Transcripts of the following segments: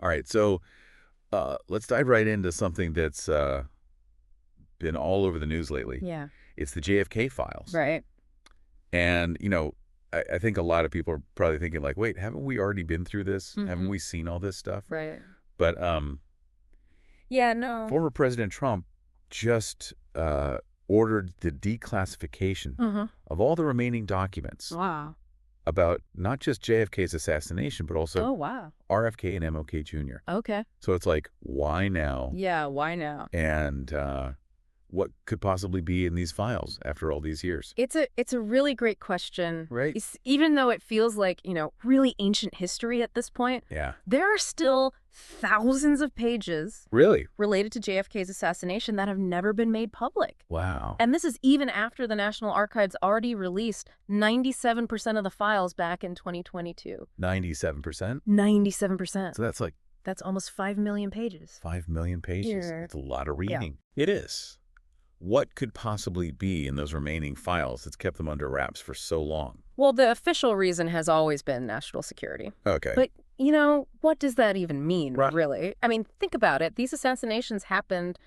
All right, so let's dive right into something that's been all over the news lately. Yeah. It's the JFK files. Right. And, I think a lot of people are probably thinking like, wait, haven't we already been through this? Haven't we seen all this stuff? Right. But Yeah, no. former President Trump just ordered the declassification of all the remaining documents Wow. about not just JFK's assassination, but also Oh, wow. RFK and MLK Jr. Okay. So it's like, why now? Yeah, why now? And what could possibly be in these files after all these years? It's a really great question. Right. Even though it feels like, really ancient history at this point, Yeah. there are still thousands of pages Really? related to JFK's assassination that have never been made public. Wow. And this is even after the National Archives already released 97% of the files back in 2022. 97%? 97%. So That's almost 5 million pages. 5 million pages. Yeah. It's a lot of reading. It is. What could possibly be in those remaining files that's kept them under wraps for so long? Well, the official reason has always been national security. Okay. But, what does that even mean, Right. really? I mean, think about it. These assassinations happened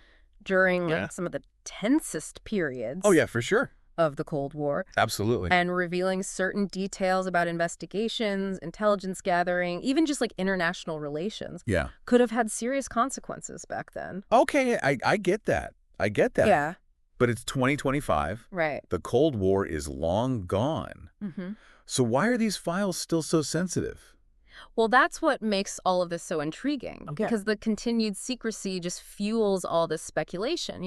during some of the tensest periods Oh, yeah, for sure. of the Cold War, Absolutely. and revealing certain details about investigations, intelligence gathering, even just like international relations Yeah. could have had serious consequences back then. Okay, I get that. I get that. Yeah, But it's 2025. right. The Cold War is long gone. So why are these files still so sensitive? Well, that's what makes all of this so intriguing, Okay. because the continued secrecy just fuels all this speculation.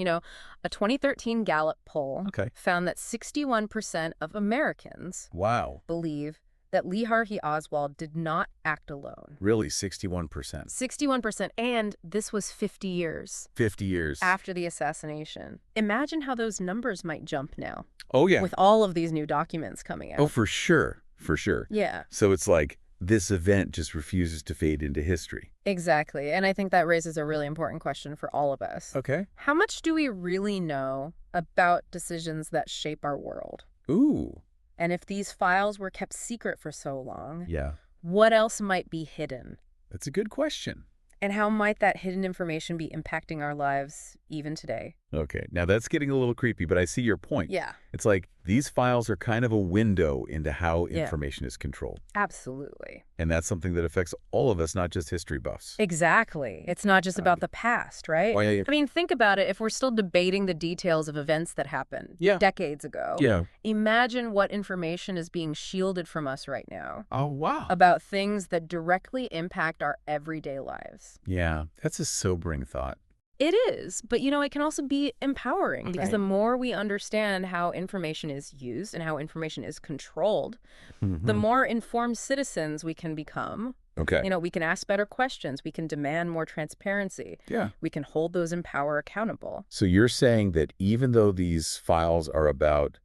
A 2013 Gallup poll found that 61% of Americans Wow. believe that Lee Harvey Oswald did not act alone. Really, 61%. 61%, and this was 50 years 50 years. after the assassination. Imagine how those numbers might jump now Oh, yeah. with all of these new documents coming out. Oh, for sure. For sure. Yeah. So it's like this event just refuses to fade into history. Exactly. And I think that raises a really important question for all of us. Okay. How much do we really know about decisions that shape our world? Ooh. And if these files were kept secret for so long, Yeah. what else might be hidden? That's a good question. And how might that hidden information be impacting our lives even today? Okay. Now that's getting a little creepy, but I see your point. Yeah. It's like these files are kind of a window into how Yeah. information is controlled. Absolutely. And that's something that affects all of us, not just history buffs. Exactly. It's not just about the past, right? Well, yeah. I mean, think about it. If we're still debating the details of events that happened decades ago, imagine what information is being shielded from us right now Oh, wow. about things that directly impact our everyday lives. Yeah. That's a sobering thought. It is, but it can also be empowering because Right. the more we understand how information is used and how information is controlled, the more informed citizens we can become. Okay. We can ask better questions. We can demand more transparency. Yeah. We can hold those in power accountable. So you're saying that even though these files are about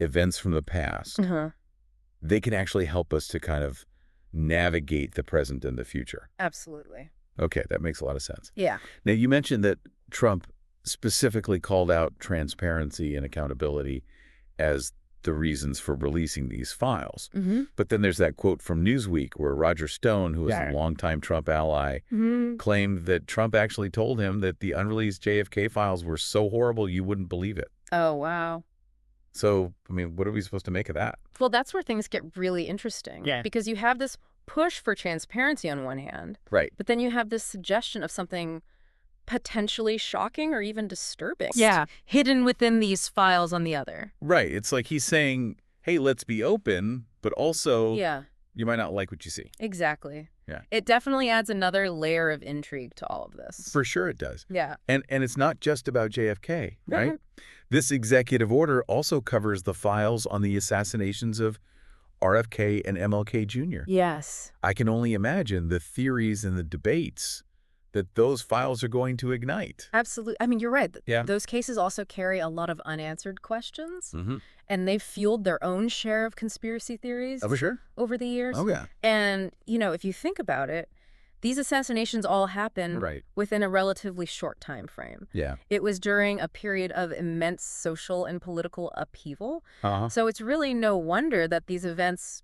events from the past, they can actually help us to kind of navigate the present and the future. Absolutely. Okay, that makes a lot of sense. Yeah. Now, you mentioned that Trump specifically called out transparency and accountability as the reasons for releasing these files. But then there's that quote from Newsweek where Roger Stone, who was a longtime Trump ally, claimed that Trump actually told him that the unreleased JFK files were so horrible you wouldn't believe it. Oh, wow. So, I mean, what are we supposed to make of that? Well, that's where things get really interesting. Yeah. Because you have this push for transparency on one hand, Right. but then you have this suggestion of something potentially shocking or even disturbing. Yeah, hidden within these files on the other. Right. It's like he's saying, hey, let's be open, but also Yeah, you might not like what you see. exactly. Yeah. It definitely adds another layer of intrigue to all of this. For sure it does. Yeah. And it's not just about JFK, right? This executive order also covers the files on the assassinations of RFK and MLK Jr. Yes. I can only imagine the theories and the debates that those files are going to ignite. Absolutely. I mean, you're right. Yeah. Those cases also carry a lot of unanswered questions, Mm-hmm. and they've fueled their own share of conspiracy theories Oh, for sure. over the years. Oh, yeah. And, if you think about it, these assassinations all happened Right. within a relatively short time frame. Yeah. It was during a period of immense social and political upheaval. Uh-huh. So it's really no wonder that these events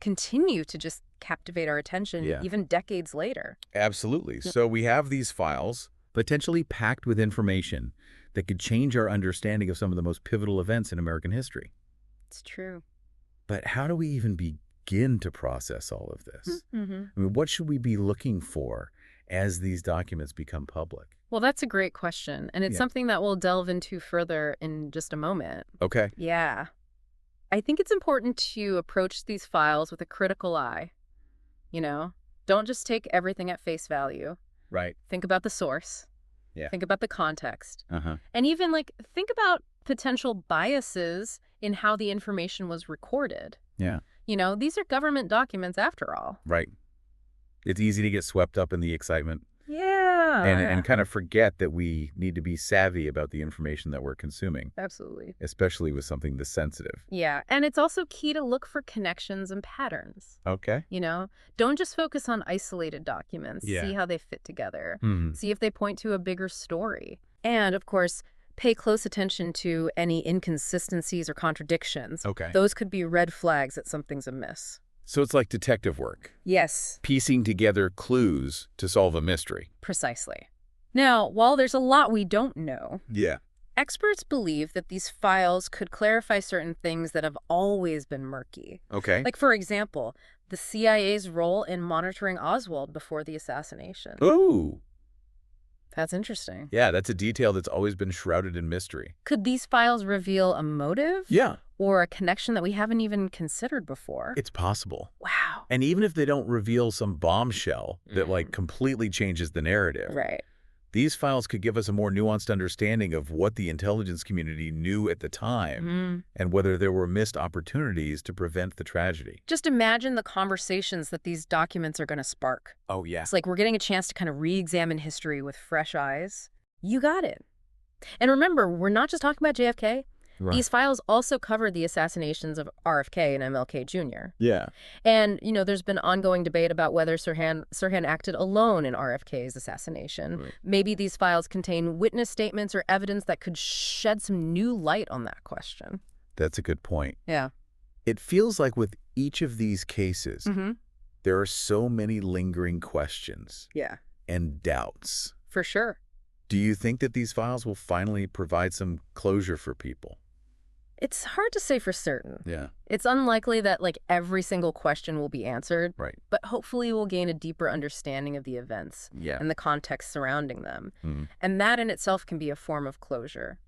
continue to just captivate our attention Yeah. even decades later. Absolutely. So we have these files potentially packed with information that could change our understanding of some of the most pivotal events in American history. It's true. But how do we even begin to process all of this? Mm-hmm. I mean, what should we be looking for as these documents become public? Well, that's a great question, and it's something that we'll delve into further in just a moment. Okay. Yeah. I think it's important to approach these files with a critical eye. You know, don't just take everything at face value. Right. Think about the source. Yeah. Think about the context. Uh-huh. And even, think about potential biases in how the information was recorded. Yeah. You know, these are government documents after all. Right. It's easy to get swept up in the excitement. Yeah. And kind of forget that we need to be savvy about the information that we're consuming. Absolutely. Especially with something this sensitive. Yeah. And it's also key to look for connections and patterns. Okay. You know, don't just focus on isolated documents. Yeah. See how they fit together. Mm-hmm. See if they point to a bigger story. And, of course, pay close attention to any inconsistencies or contradictions. Okay. Those could be red flags that something's amiss. So it's like detective work. Yes. Piecing together clues to solve a mystery. Precisely. Now, while there's a lot we don't know, Yeah. experts believe that these files could clarify certain things that have always been murky. Okay. Like, for example, the CIA's role in monitoring Oswald before the assassination. Ooh. That's interesting. Yeah, that's a detail that's always been shrouded in mystery. Could these files reveal a motive? Yeah. Or a connection that we haven't even considered before? It's possible. Wow. And even if they don't reveal some bombshell that completely changes the narrative, Right. these files could give us a more nuanced understanding of what the intelligence community knew at the time and whether there were missed opportunities to prevent the tragedy. Just imagine the conversations that these documents are going to spark. Oh, yeah. It's like we're getting a chance to kind of re-examine history with fresh eyes. You got it. And remember, we're not just talking about JFK. Right. These files also cover the assassinations of RFK and MLK Jr. Yeah. And, you know, there's been ongoing debate about whether Sirhan acted alone in RFK's assassination. Right. Maybe these files contain witness statements or evidence that could shed some new light on that question. That's a good point. Yeah. It feels like with each of these cases, Mm-hmm. there are so many lingering questions Yeah. and doubts. For sure. Do you think that these files will finally provide some closure for people? It's hard to say for certain. Yeah. It's unlikely that, every single question will be answered. Right. But hopefully we'll gain a deeper understanding of the events Yeah. and the context surrounding them. Mm. And that in itself can be a form of closure.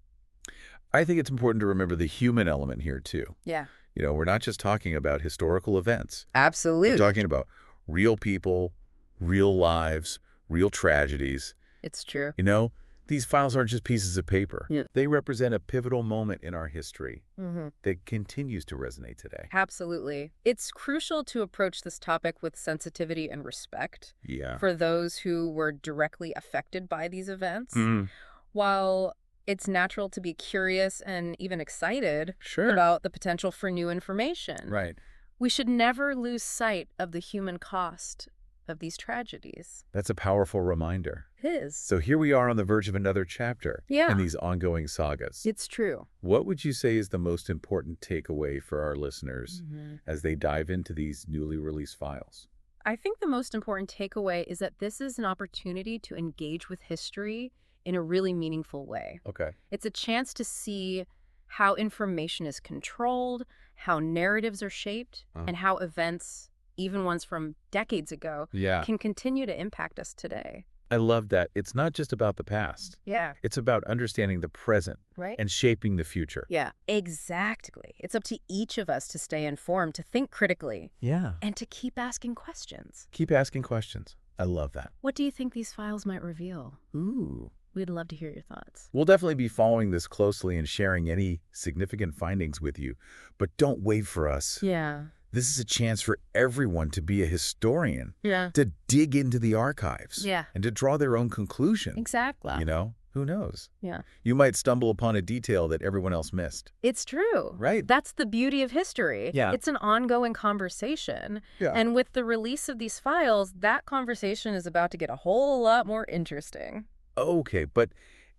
I think it's important to remember the human element here, too. Yeah. You know, we're not just talking about historical events. Absolutely. We're talking about real people, real lives, real tragedies. It's true. You know, these files aren't just pieces of paper. Yeah. They represent a pivotal moment in our history Mm-hmm. that continues to resonate today. Absolutely. It's crucial to approach this topic with sensitivity and respect Yeah. for those who were directly affected by these events. Mm. While it's natural to be curious and even excited Sure. about the potential for new information, Right. we should never lose sight of the human cost of these tragedies. That's a powerful reminder. It is. So here we are on the verge of another chapter Yeah. in these ongoing sagas. It's true. What would you say is the most important takeaway for our listeners as they dive into these newly released files? I think the most important takeaway is that this is an opportunity to engage with history in a really meaningful way. Okay. It's a chance to see how information is controlled, how narratives are shaped, and how events, even ones from decades ago, Yeah. can continue to impact us today. I love that. It's not just about the past. Yeah. It's about understanding the present Right? and shaping the future. Yeah, exactly. It's up to each of us to stay informed, to think critically, Yeah. and to keep asking questions. Keep asking questions. I love that. What do you think these files might reveal? Ooh. We'd love to hear your thoughts. We'll definitely be following this closely and sharing any significant findings with you. But don't wait for us. Yeah. This is a chance for everyone to be a historian, Yeah. to dig into the archives, Yeah. and to draw their own conclusion. Exactly. You know, who knows? Yeah. You might stumble upon a detail that everyone else missed. It's true. Right. That's the beauty of history. Yeah. It's an ongoing conversation. Yeah. And with the release of these files, that conversation is about to get a whole lot more interesting. Okay, but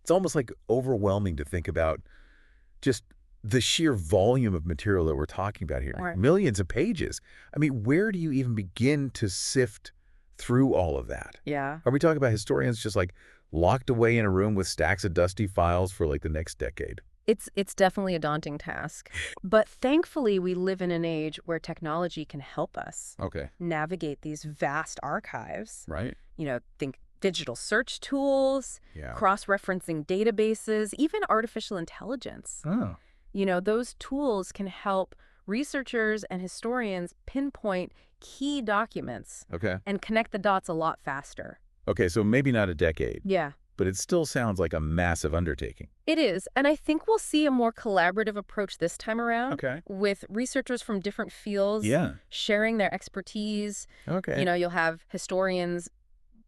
it's almost like overwhelming to think about just the sheer volume of material that we're talking about here, Right. millions of pages. I mean, where do you even begin to sift through all of that? Yeah. Are we talking about historians just like locked away in a room with stacks of dusty files for like the next decade? It's definitely a daunting task. But thankfully, we live in an age where technology can help us Okay. navigate these vast archives. Right. Think digital search tools, Yeah. cross-referencing databases, even artificial intelligence. Oh. Those tools can help researchers and historians pinpoint key documents Okay. and connect the dots a lot faster. Okay, so maybe not a decade, Yeah. but it still sounds like a massive undertaking. It is, and I think we'll see a more collaborative approach this time around. Okay. With researchers from different fields Yeah. sharing their expertise. Okay. You'll have historians,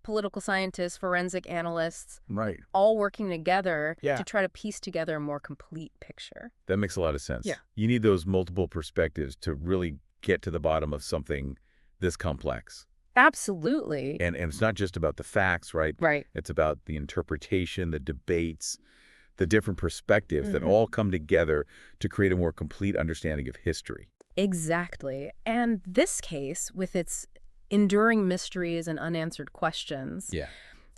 political scientists, forensic analysts, Right. all working together Yeah. to try to piece together a more complete picture. That makes a lot of sense. Yeah. You need those multiple perspectives to really get to the bottom of something this complex. Absolutely. And it's not just about the facts, right? Right. It's about the interpretation, the debates, the different perspectives that Mhm. all come together to create a more complete understanding of history. Exactly. And this case, with its enduring mysteries and unanswered questions, Yeah.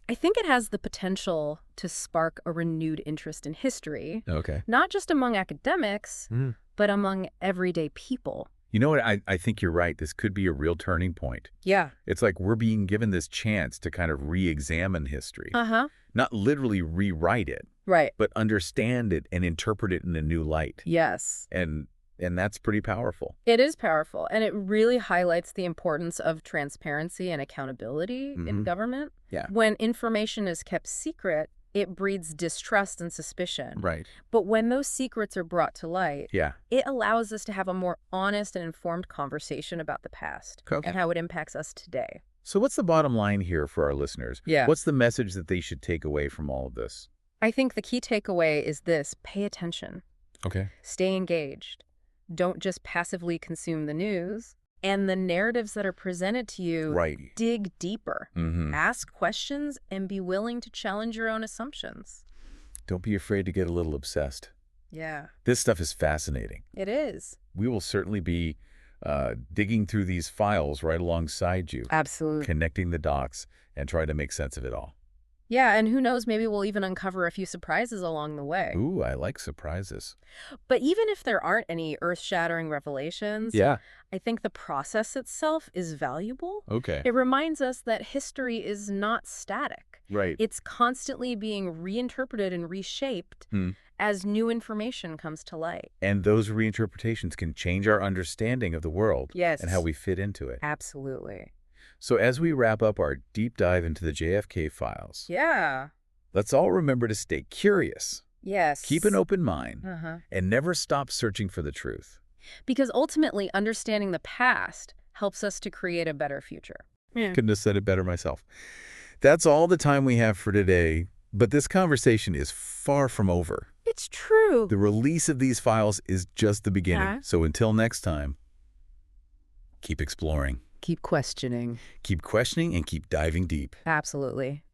I think it has the potential to spark a renewed interest in history, Okay. not just among academics, but among everyday people. You know what? I think you're right. This could be a real turning point. Yeah. It's like we're being given this chance to kind of re-examine history. Uh-huh. Not literally rewrite it, Right. but understand it and interpret it in a new light. Yes. And that's pretty powerful. It is powerful, and it really highlights the importance of transparency and accountability in government. Yeah. When information is kept secret, it breeds distrust and suspicion. Right. But when those secrets are brought to light, Yeah. it allows us to have a more honest and informed conversation about the past Okay. and how it impacts us today. So what's the bottom line here for our listeners? Yeah. What's the message that they should take away from all of this? I think the key takeaway is this: pay attention, Okay. stay engaged, don't just passively consume the news, and the narratives that are presented to you, Right. dig deeper, Mm-hmm. ask questions, and be willing to challenge your own assumptions. Don't be afraid to get a little obsessed. Yeah, This stuff is fascinating. it is. We will certainly be digging through these files right alongside you, Absolutely. connecting the dots, and try to make sense of it all. Yeah, and who knows, maybe we'll even uncover a few surprises along the way. Ooh, I like surprises. But even if there aren't any earth-shattering revelations, Yeah. I think the process itself is valuable. Okay. It reminds us that history is not static. Right. It's constantly being reinterpreted and reshaped as new information comes to light. And those reinterpretations can change our understanding of the world Yes. and how we fit into it. Absolutely. So as we wrap up our deep dive into the JFK files, Yeah. let's all remember to stay curious, Yes. keep an open mind, Uh-huh. and never stop searching for the truth. Because ultimately, understanding the past helps us to create a better future. Yeah. Couldn't have said it better myself. That's all the time we have for today, but this conversation is far from over. It's true. The release of these files is just the beginning. Yeah. So until next time, keep exploring, Keep questioning. keep questioning, and keep diving deep. Absolutely.